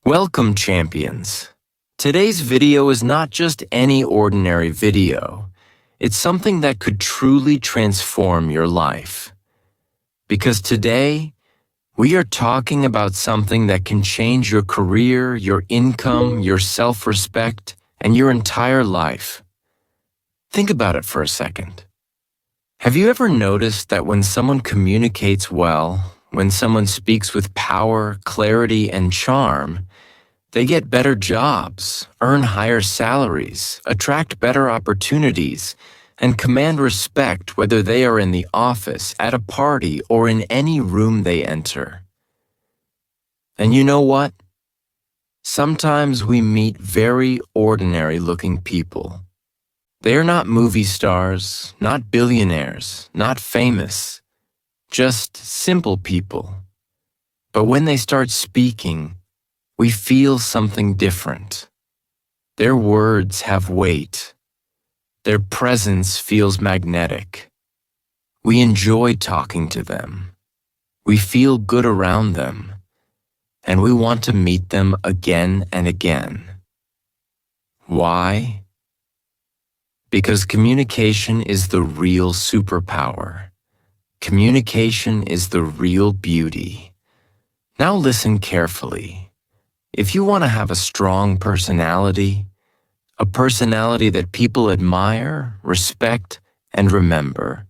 Welcome, champions. Today's video is not just any ordinary video. It's something that could truly transform your life. Because today, we are talking about something that can change your career, your income, your self-respect, and your entire life. Think about it for a second. Have you ever noticed that when someone communicates well, when someone speaks with power, clarity, and charm, they get better jobs, earn higher salaries, attract better opportunities, and command respect whether they are in the office, at a party, or in any room they enter? And you know what? Sometimes we meet very ordinary-looking people. They are not movie stars, not billionaires, not famous, just simple people. But when they start speaking, we feel something different. Their words have weight. Their presence feels magnetic. We enjoy talking to them. We feel good around them. And we want to meet them again and again. Why? Because communication is the real superpower. Communication is the real beauty. Now listen carefully. If you want to have a strong personality, a personality that people admire, respect, and remember,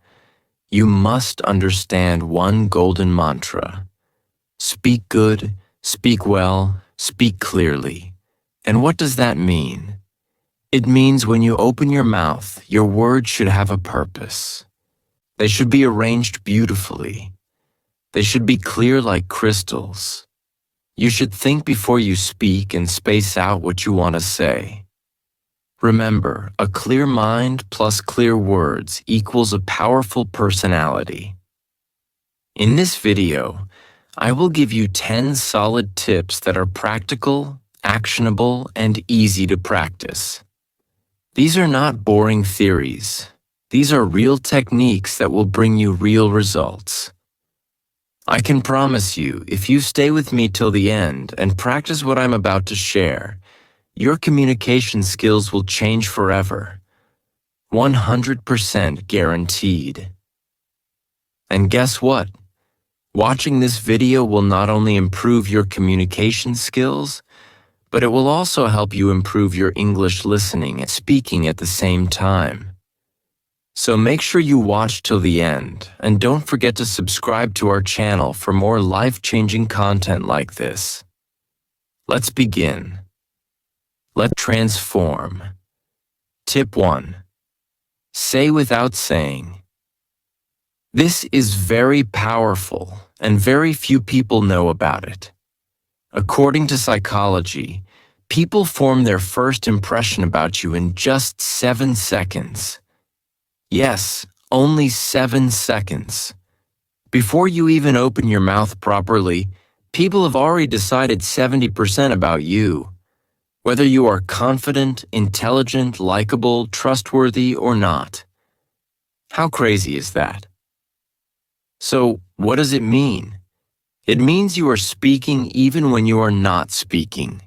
you must understand one golden mantra. Speak good, speak well, speak clearly. And what does that mean? It means when you open your mouth, your words should have a purpose. They should be arranged beautifully. They should be clear like crystals. You should think before you speak and space out what you want to say. Remember, a clear mind plus clear words equals a powerful personality. In this video, I will give you 10 solid tips that are practical, actionable, and easy to practice. These are not boring theories. These are real techniques that will bring you real results. I can promise you, if you stay with me till the end and practice what I'm about to share, your communication skills will change forever. 100% guaranteed. And guess what? Watching this video will not only improve your communication skills, but it will also help you improve your English listening and speaking at the same time. So make sure you watch till the end, and don't forget to subscribe to our channel for more life-changing content like this. Let's begin. Let's transform. Tip 1. Say without saying. This is very powerful, and very few people know about it. According to psychology, people form their first impression about you in just 7 seconds. Yes, only 7 seconds. Before you even open your mouth properly, people have already decided 70% about you. Whether you are confident, intelligent, likable, trustworthy, or not. How crazy is that? So, what does it mean? It means you are speaking even when you are not speaking.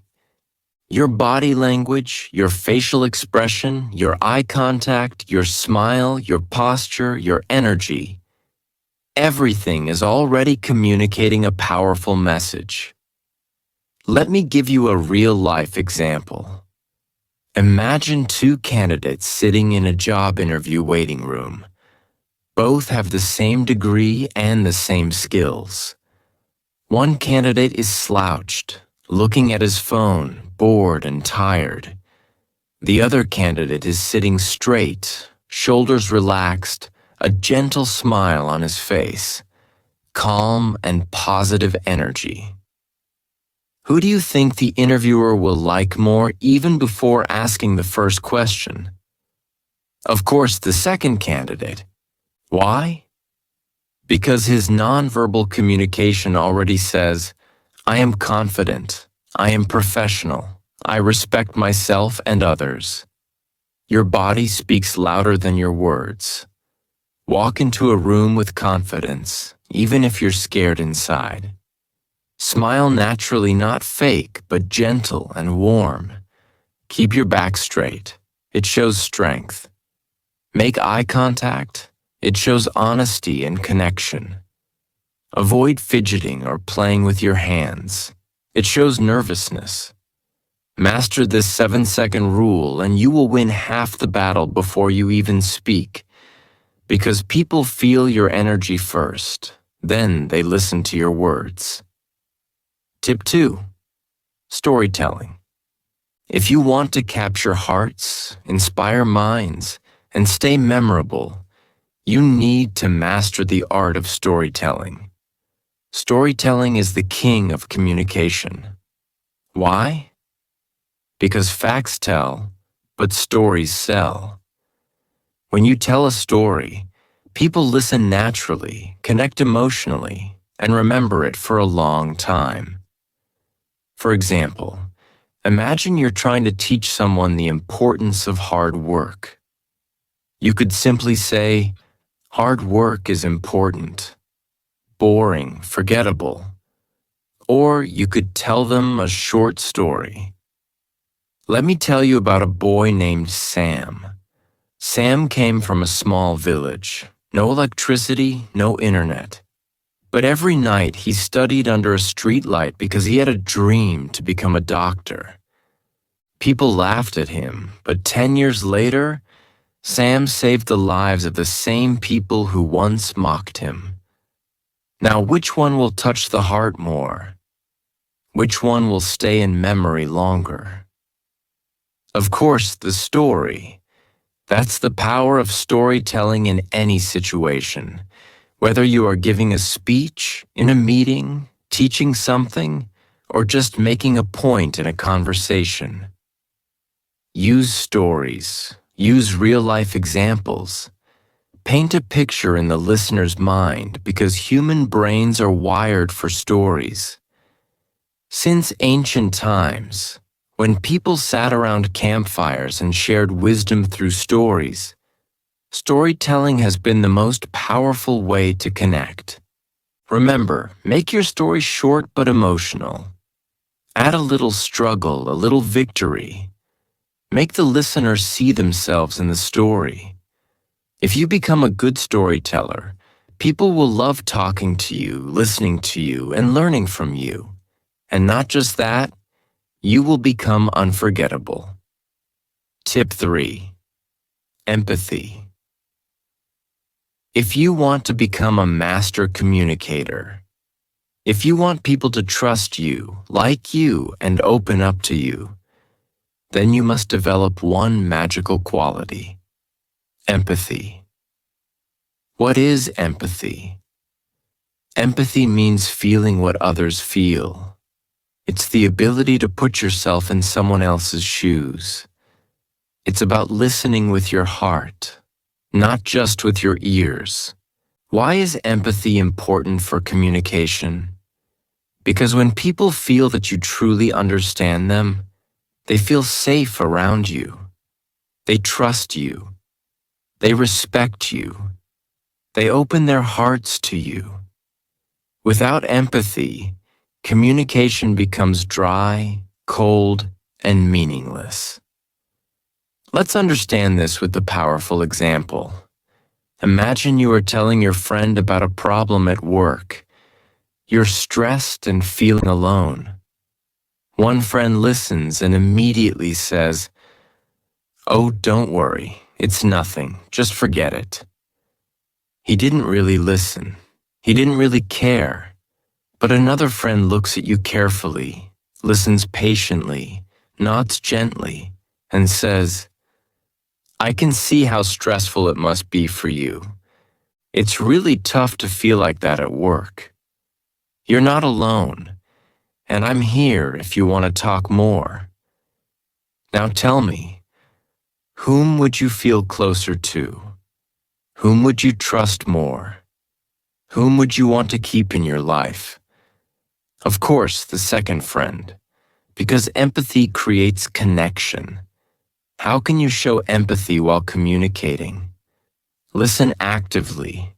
Your body language, your facial expression, your eye contact, your smile, your posture, your energy, everything is already communicating a powerful message. Let me give you a real-life example. Imagine 2 candidates sitting in a job interview waiting room. Both have the same degree and the same skills. One candidate is slouched, looking at his phone, bored and tired. The other candidate is sitting straight, shoulders relaxed, a gentle smile on his face, calm and positive energy. Who do you think the interviewer will like more even before asking the first question? Of course, the second candidate. Why? Because his nonverbal communication already says, I am confident, I am professional, I respect myself and others. Your body speaks louder than your words. Walk into a room with confidence, even if you're scared inside. Smile naturally, not fake, but gentle and warm. Keep your back straight. It shows strength. Make eye contact. It shows honesty and connection. Avoid fidgeting or playing with your hands. It shows nervousness. Master this 7-second rule and you will win half the battle before you even speak, because people feel your energy first, then they listen to your words. Tip 2. Storytelling. If you want to capture hearts, inspire minds, and stay memorable, you need to master the art of storytelling. Storytelling is the king of communication. Why? Because facts tell, but stories sell. When you tell a story, people listen naturally, connect emotionally, and remember it for a long time. For example, imagine you're trying to teach someone the importance of hard work. You could simply say, "Hard work is important." Boring, forgettable. Or you could tell them a short story. Let me tell you about a boy named Sam. Sam came from a small village. No electricity, no internet. But every night he studied under a streetlight because he had a dream to become a doctor. People laughed at him, but 10 years later, Sam saved the lives of the same people who once mocked him. Now, which one will touch the heart more? Which one will stay in memory longer? Of course, the story. That's the power of storytelling in any situation. Whether you are giving a speech, in a meeting, teaching something, or just making a point in a conversation. Use stories. Use real-life examples. Paint a picture in the listener's mind because human brains are wired for stories. Since ancient times, when people sat around campfires and shared wisdom through stories, storytelling has been the most powerful way to connect. Remember, make your story short but emotional. Add a little struggle, a little victory. Make the listener see themselves in the story. If you become a good storyteller, people will love talking to you, listening to you, and learning from you. And not just that, you will become unforgettable. Tip 3. Empathy. If you want to become a master communicator, if you want people to trust you, like you, and open up to you, then you must develop one magical quality: empathy. What is empathy? Empathy means feeling what others feel. It's the ability to put yourself in someone else's shoes. It's about listening with your heart, not just with your ears. Why is empathy important for communication? Because when people feel that you truly understand them, they feel safe around you. They trust you. They respect you. They open their hearts to you. Without empathy, communication becomes dry, cold, and meaningless. Let's understand this with a powerful example. Imagine you are telling your friend about a problem at work. You're stressed and feeling alone. One friend listens and immediately says, "Oh, don't worry, it's nothing, just forget it." He didn't really listen. He didn't really care. But another friend looks at you carefully, listens patiently, nods gently, and says, "I can see how stressful it must be for you. It's really tough to feel like that at work. You're not alone, and I'm here if you want to talk more. Now tell me, whom would you feel closer to? Whom would you trust more? Whom would you want to keep in your life?" Of course, the second friend, because empathy creates connection. How can you show empathy while communicating? Listen actively.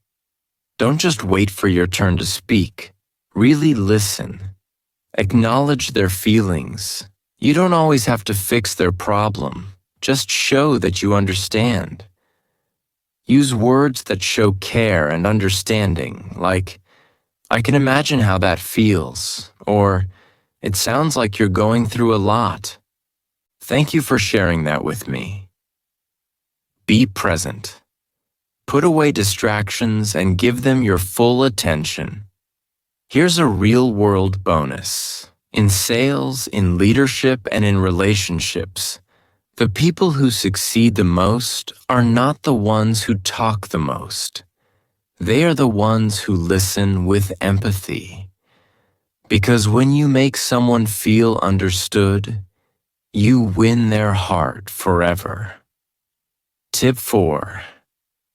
Don't just wait for your turn to speak. Really listen. Acknowledge their feelings. You don't always have to fix their problem. Just show that you understand. Use words that show care and understanding, like, "I can imagine how that feels," or "It sounds like you're going through a lot. Thank you for sharing that with me." Be present. Put away distractions and give them your full attention. Here's a real-world bonus. In sales, in leadership, and in relationships, the people who succeed the most are not the ones who talk the most. They are the ones who listen with empathy. Because when you make someone feel understood, you win their heart forever. Tip 4.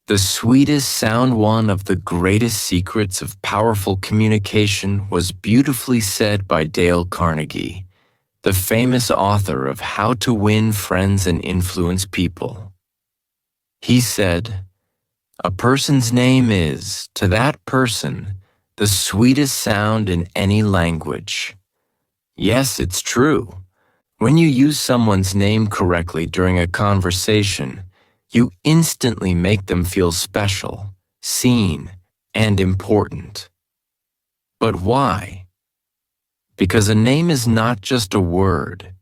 The sweetest sound. One of the greatest secrets of powerful communication was beautifully said by Dale Carnegie, the famous author of How to Win Friends and Influence People. He said, "A person's name is, to that person, the sweetest sound in any language." Yes, it's true. When you use someone's name correctly during a conversation, you instantly make them feel special, seen, and important. But why? Because a name is not just a word.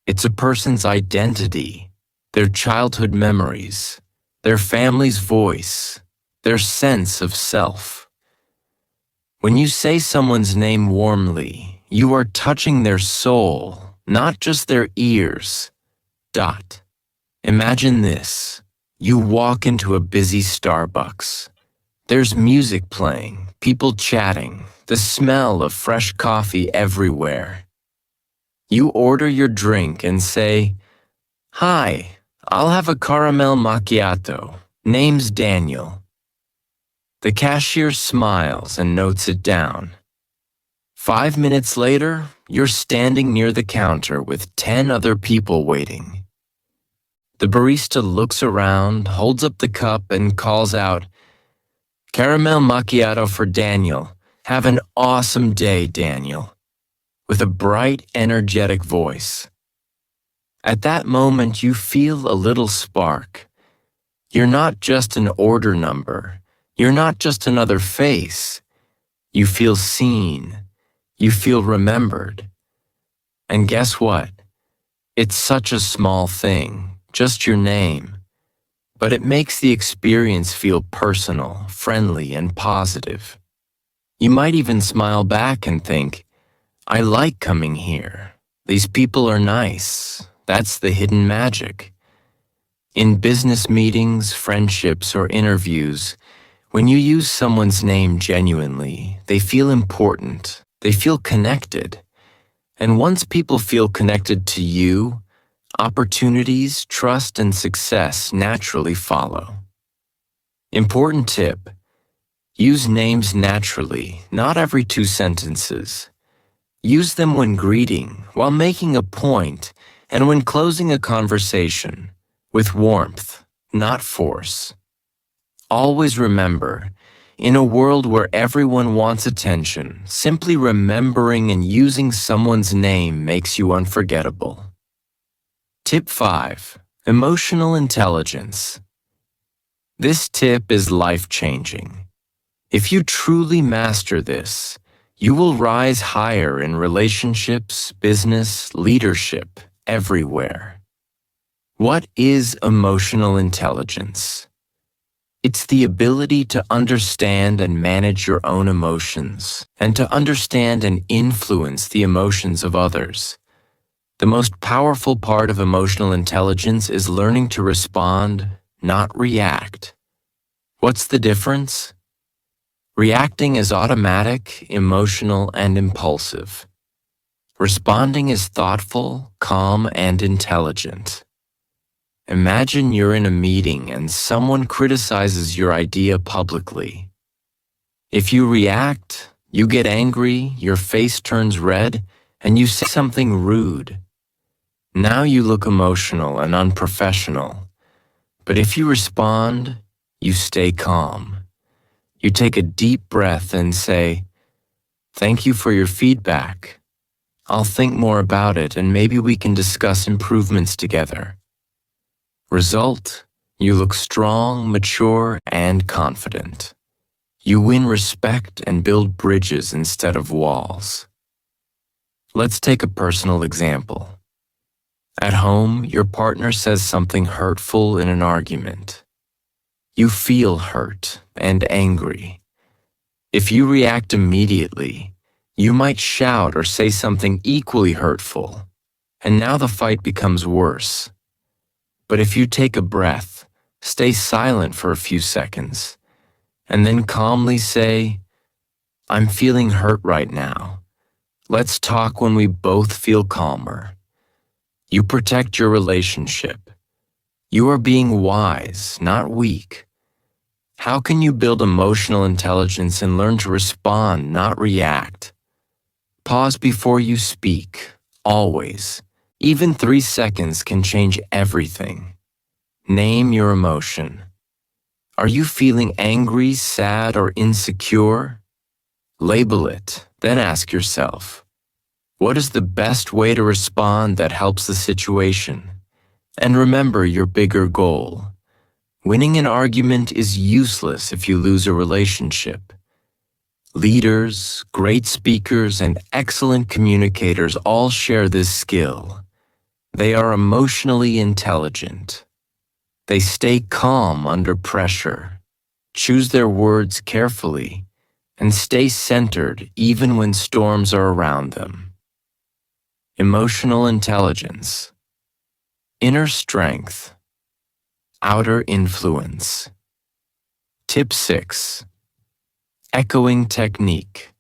It's a person's identity, their childhood memories, their family's voice, their sense of self. When you say someone's name warmly, you are touching their soul, not just their ears. Imagine this. You walk into a busy Starbucks. There's music playing, people chatting, the smell of fresh coffee everywhere. You order your drink and say, "Hi, I'll have a caramel macchiato. Name's Daniel." The cashier smiles and notes it down. 5 minutes later, you're standing near the counter with 10 other people waiting. The barista looks around, holds up the cup, and calls out, "Caramel macchiato for Daniel. Have an awesome day, Daniel," with a bright, energetic voice. At that moment, you feel a little spark. You're not just an order number. You're not just another face. You feel seen. You feel remembered. And guess what? It's such a small thing, just your name. But it makes the experience feel personal, friendly, and positive. You might even smile back and think, "I like coming here. These people are nice." That's the hidden magic. In business meetings, friendships, or interviews, when you use someone's name genuinely, they feel important, they feel connected. And once people feel connected to you, opportunities, trust, and success naturally follow. Important tip: use names naturally, not every 2 sentences. Use them when greeting, while making a point, and when closing a conversation, with warmth, not force. Always remember, in a world where everyone wants attention, simply remembering and using someone's name makes you unforgettable. Tip 5. Emotional intelligence. This tip is life-changing. If you truly master this, you will rise higher in relationships, business, leadership, everywhere. What is emotional intelligence? It's the ability to understand and manage your own emotions, and to understand and influence the emotions of others. The most powerful part of emotional intelligence is learning to respond, not react. What's the difference? Reacting is automatic, emotional, and impulsive. Responding is thoughtful, calm, and intelligent. Imagine you're in a meeting and someone criticizes your idea publicly. If you react, you get angry, your face turns red, and you say something rude. Now you look emotional and unprofessional. But if you respond, you stay calm. You take a deep breath and say, "Thank you for your feedback. I'll think more about it and maybe we can discuss improvements together. Result: you look strong, mature, and confident. You win respect and build bridges instead of walls. Let's take a personal example. At home, your partner says something hurtful in an argument. You feel hurt and angry. If you react immediately, you might shout or say something equally hurtful, and now the fight becomes worse. But if you take a breath, stay silent for a few seconds, and then calmly say, "I'm feeling hurt right now. Let's talk when we both feel calmer." You protect your relationship. You are being wise, not weak. How can you build emotional intelligence and learn to respond, not react? Pause before you speak, always. Even 3 seconds can change everything. Name your emotion. Are you feeling angry, sad, or insecure? Label it, then ask yourself, what is the best way to respond that helps the situation? And remember your bigger goal. Winning an argument is useless if you lose a relationship. Leaders, great speakers, and excellent communicators all share this skill. They are emotionally intelligent. They stay calm under pressure, choose their words carefully, and stay centered even when storms are around them. Emotional intelligence. Inner strength. Outer influence. Tip 6. Echoing technique.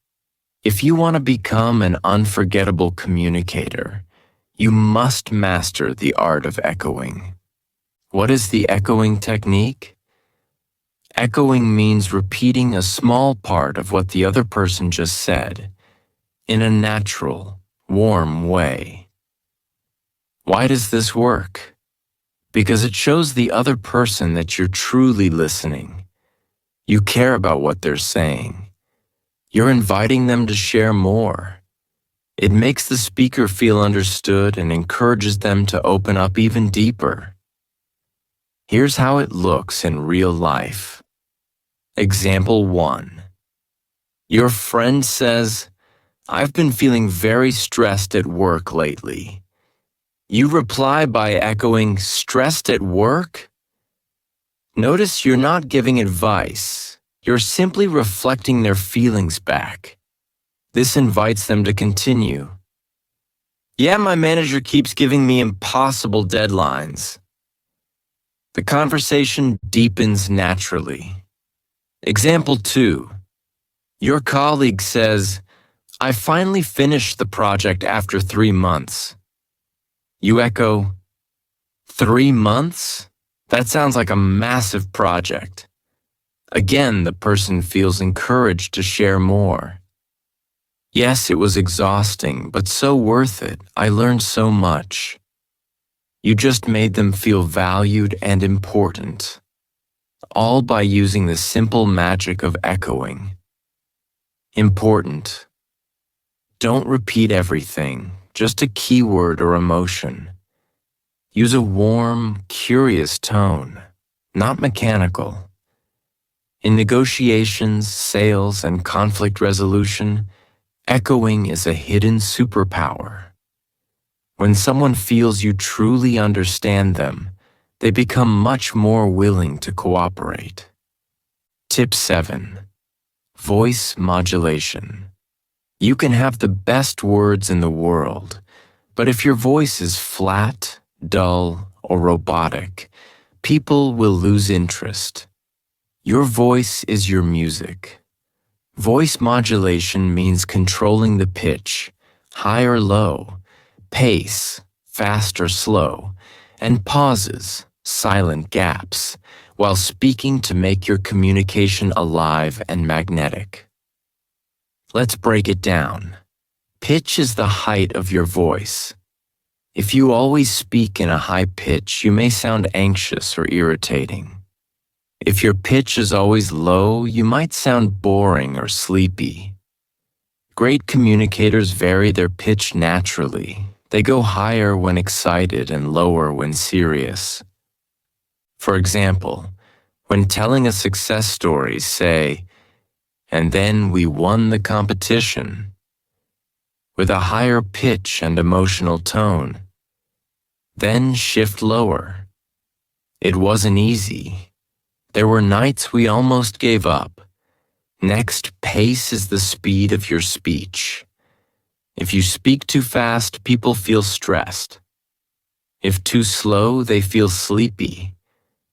If you want to become an unforgettable communicator, you must master the art of echoing. What is the echoing technique? Echoing means repeating a small part of what the other person just said in a natural, warm way. Why does this work? Because it shows the other person that you're truly listening. You care about what they're saying. You're inviting them to share more. It makes the speaker feel understood and encourages them to open up even deeper. Here's how it looks in real life. Example 1. Your friend says, "I've been feeling very stressed at work lately." You reply by echoing, "Stressed at work?" Notice you're not giving advice. You're simply reflecting their feelings back. This invites them to continue. "Yeah, my manager keeps giving me impossible deadlines." The conversation deepens naturally. Example 2. Your colleague says, "I finally finished the project after 3 months." You echo, 3 months? That sounds like a massive project. Again, the person feels encouraged to share more. "Yes, it was exhausting, but so worth it. I learned so much." You just made them feel valued and important, all by using the simple magic of echoing. Important. Don't repeat everything, just a keyword or emotion. Use a warm, curious tone, not mechanical. In negotiations, sales, and conflict resolution, echoing is a hidden superpower. When someone feels you truly understand them, they become much more willing to cooperate. Tip 7. Voice modulation. You can have the best words in the world, but if your voice is flat, dull, or robotic, people will lose interest. Your voice is your music. Voice modulation means controlling the pitch, high or low, pace, fast or slow, and pauses, silent gaps, while speaking to make your communication alive and magnetic. Let's break it down. Pitch is the height of your voice. If you always speak in a high pitch, you may sound anxious or irritating. If your pitch is always low, you might sound boring or sleepy. Great communicators vary their pitch naturally. They go higher when excited and lower when serious. For example, when telling a success story, say, "And then we won the competition," with a higher pitch and emotional tone. Then shift lower. "It wasn't easy. There were nights we almost gave up." Next, pace is the speed of your speech. If you speak too fast, people feel stressed. If too slow, they feel sleepy.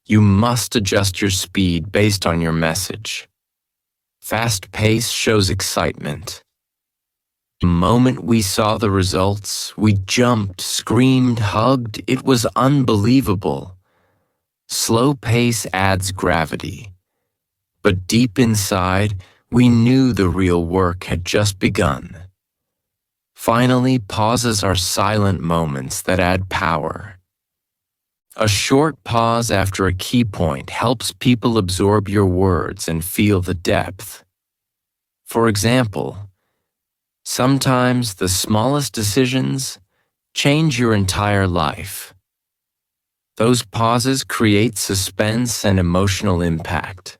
You must adjust your speed based on your message. Fast pace shows excitement. The moment we saw the results, we jumped, screamed, hugged. It was unbelievable. Slow pace adds gravity. But deep inside, we knew the real work had just begun. Finally, pauses are silent moments that add power. A short pause after a key point helps people absorb your words and feel the depth. For example, sometimes the smallest decisions change your entire life. Those pauses create suspense and emotional impact.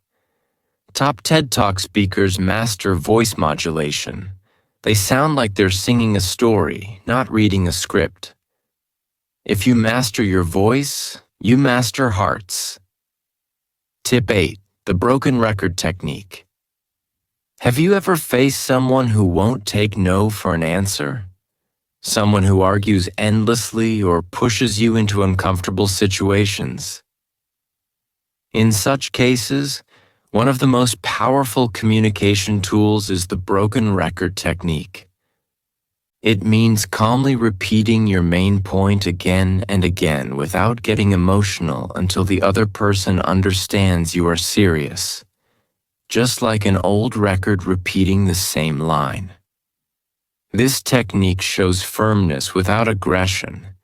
Top TED Talk speakers master voice modulation. They sound like they're singing a story, not reading a script. If you master your voice, you master hearts. Tip 8. The broken record technique. Have you ever faced someone who won't take no for an answer? Someone who argues endlessly or pushes you into uncomfortable situations? In such cases, one of the most powerful communication tools is the broken record technique. It means calmly repeating your main point again and again without getting emotional until the other person understands you are serious, just like an old record repeating the same line. This technique shows firmness without aggression.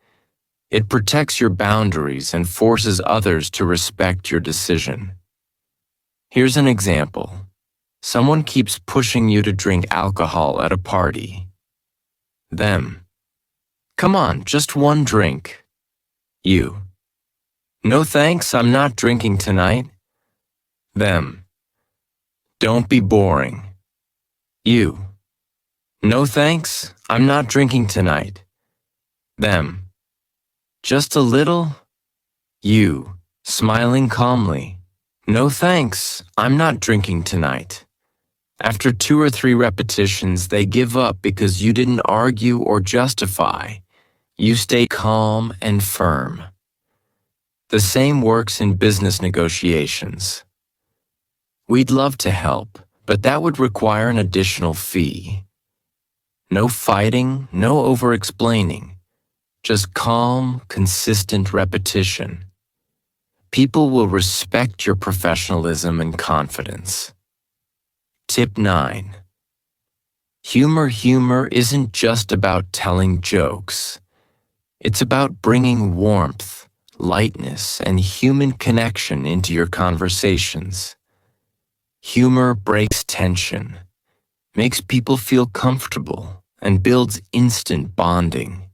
It protects your boundaries and forces others to respect your decision. Here's an example. Someone keeps pushing you to drink alcohol at a party. Them. "Come on, just one drink." You. "No thanks, I'm not drinking tonight." Them. "Don't be boring." You. "No thanks, I'm not drinking tonight." Them. "Just a little?" You, smiling calmly. "No thanks, I'm not drinking tonight." After 2 or 3 repetitions, they give up because you didn't argue or justify. You stay calm and firm. The same works in business negotiations. We'd love to help, but that would require an additional fee. No fighting, no over-explaining. Just calm, consistent repetition. People will respect your professionalism and confidence. Tip 9. Humor isn't just about telling jokes. It's about bringing warmth, lightness, and human connection into your conversations. Humor breaks tension, makes people feel comfortable, and builds instant bonding.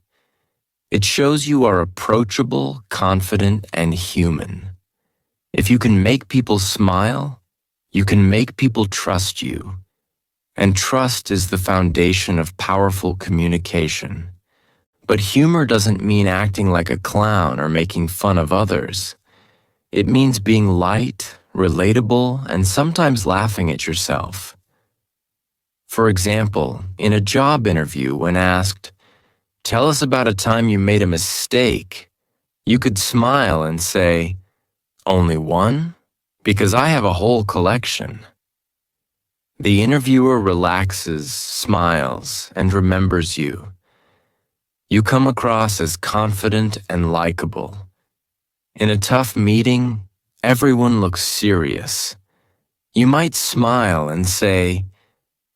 It shows you are approachable, confident, and human. If you can make people smile, you can make people trust you. And trust is the foundation of powerful communication. But humor doesn't mean acting like a clown or making fun of others. It means being light, relatable, and sometimes laughing at yourself. For example, in a job interview, when asked, "Tell us about a time you made a mistake," you could smile and say, "Only one? Because I have a whole collection." The interviewer relaxes, smiles, and remembers you. You come across as confident and likable. In a tough meeting, everyone looks serious. You might smile and say,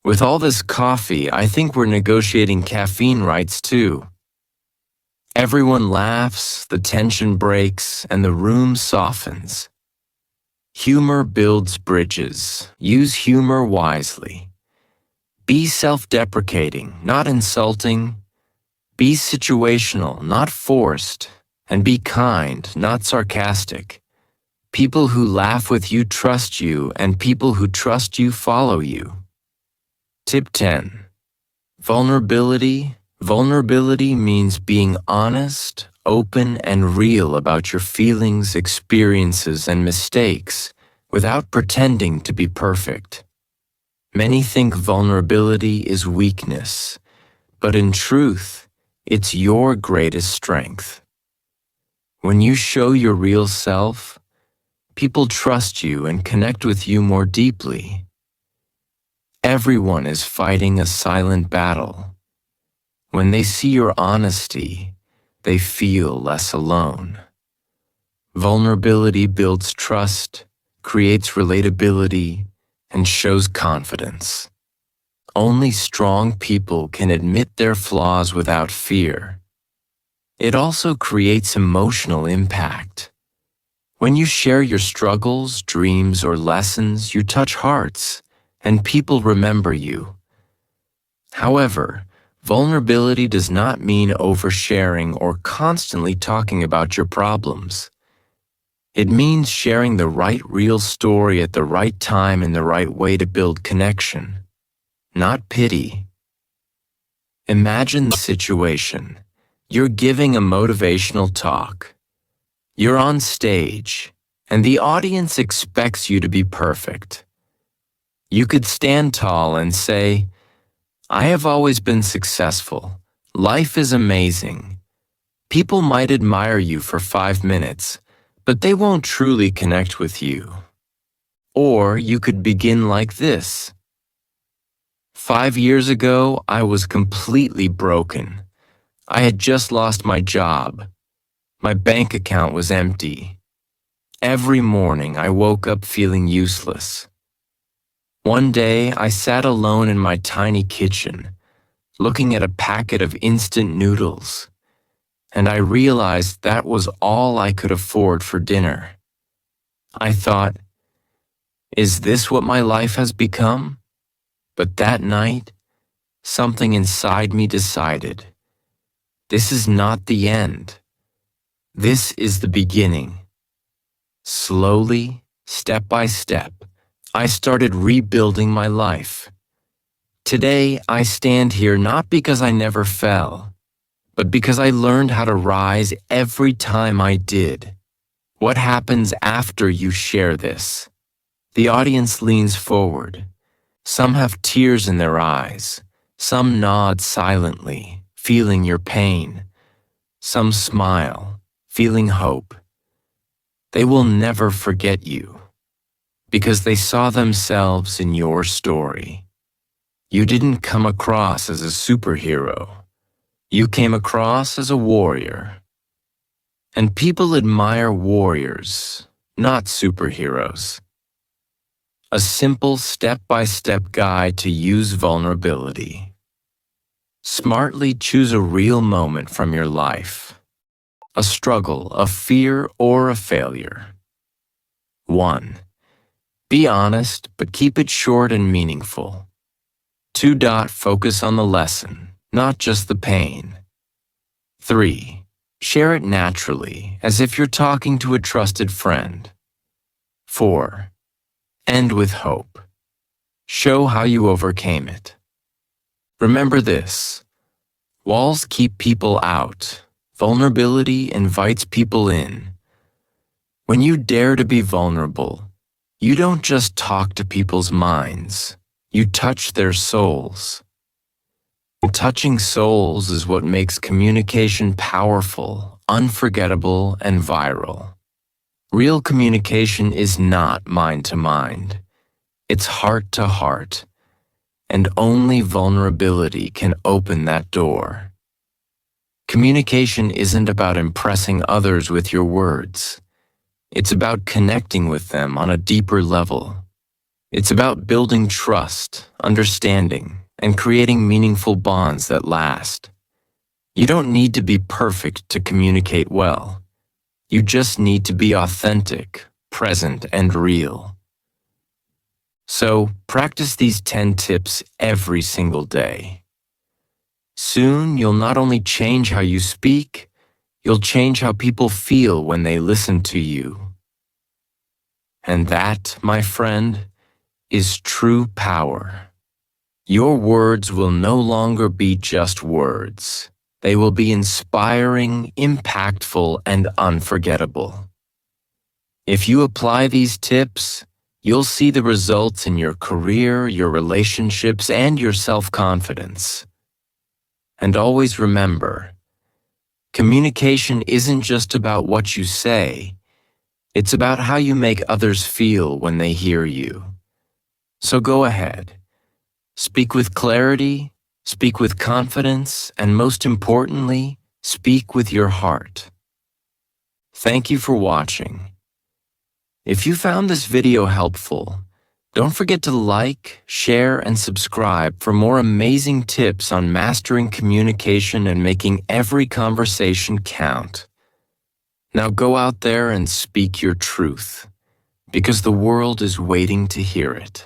"With all this coffee, I think we're negotiating caffeine rights too." Everyone laughs, the tension breaks, and the room softens. Humor builds bridges. Use humor wisely. Be self-deprecating, not insulting. Be situational, not forced. And be kind, not sarcastic. People who laugh with you trust you, and people who trust you follow you. Tip 10. Vulnerability. Vulnerability means being honest, open, and real about your feelings, experiences, and mistakes without pretending to be perfect. Many think vulnerability is weakness, but in truth, it's your greatest strength. When you show your real self, people trust you and connect with you more deeply. Everyone is fighting a silent battle. When they see your honesty, they feel less alone. Vulnerability builds trust, creates relatability, and shows confidence. Only strong people can admit their flaws without fear. It also creates emotional impact. When you share your struggles, dreams, or lessons, you touch hearts, and people remember you. However, vulnerability does not mean oversharing or constantly talking about your problems. It means sharing the right real story at the right time in the right way to build connection, not pity. Imagine the situation. You're giving a motivational talk. You're on stage, and the audience expects you to be perfect. You could stand tall and say, "I have always been successful. Life is amazing." People might admire you for 5 minutes, but they won't truly connect with you. Or you could begin like this. 5 years ago, I was completely broken. I had just lost my job. My bank account was empty. Every morning I woke up feeling useless. One day I sat alone in my tiny kitchen, looking at a packet of instant noodles, and I realized that was all I could afford for dinner. I thought, is this what my life has become? But that night, something inside me decided, this is not the end. This is the beginning. Slowly, step by step, I started rebuilding my life. Today, I stand here not because I never fell, but because I learned how to rise every time I did. What happens after you share this? The audience leans forward. Some have tears in their eyes. Some nod silently, feeling your pain. Some smile, feeling hope. They will never forget you, because they saw themselves in your story. You didn't come across as a superhero. You came across as a warrior. And people admire warriors, not superheroes. A simple step-by-step guide to use vulnerability. Smartly choose a real moment from your life. A struggle, a fear, or a failure. 1. Be honest, but keep it short and meaningful. 2. Focus on the lesson, not just the pain. 3. Share it naturally, as if you're talking to a trusted friend. 4. End with hope. Show how you overcame it. Remember this: walls keep people out. Vulnerability invites people in. When you dare to be vulnerable, you don't just talk to people's minds, you touch their souls. Touching souls is what makes communication powerful, unforgettable, and viral. Real communication is not mind to mind. It's heart to heart, and only vulnerability can open that door. Communication isn't about impressing others with your words. It's about connecting with them on a deeper level. It's about building trust, understanding, and creating meaningful bonds that last. You don't need to be perfect to communicate well. You just need to be authentic, present, and real. So practice these 10 tips every single day. Soon, you'll not only change how you speak, you'll change how people feel when they listen to you. And that, my friend, is true power. Your words will no longer be just words. They will be inspiring, impactful, and unforgettable. If you apply these tips, you'll see the results in your career, your relationships, and your self-confidence. And always remember, communication isn't just about what you say, it's about how you make others feel when they hear you. So go ahead. Speak with clarity, speak with confidence, and most importantly, speak with your heart. Thank you for watching. If you found this video helpful, don't forget to like, share, and subscribe for more amazing tips on mastering communication and making every conversation count. Now go out there and speak your truth, because the world is waiting to hear it.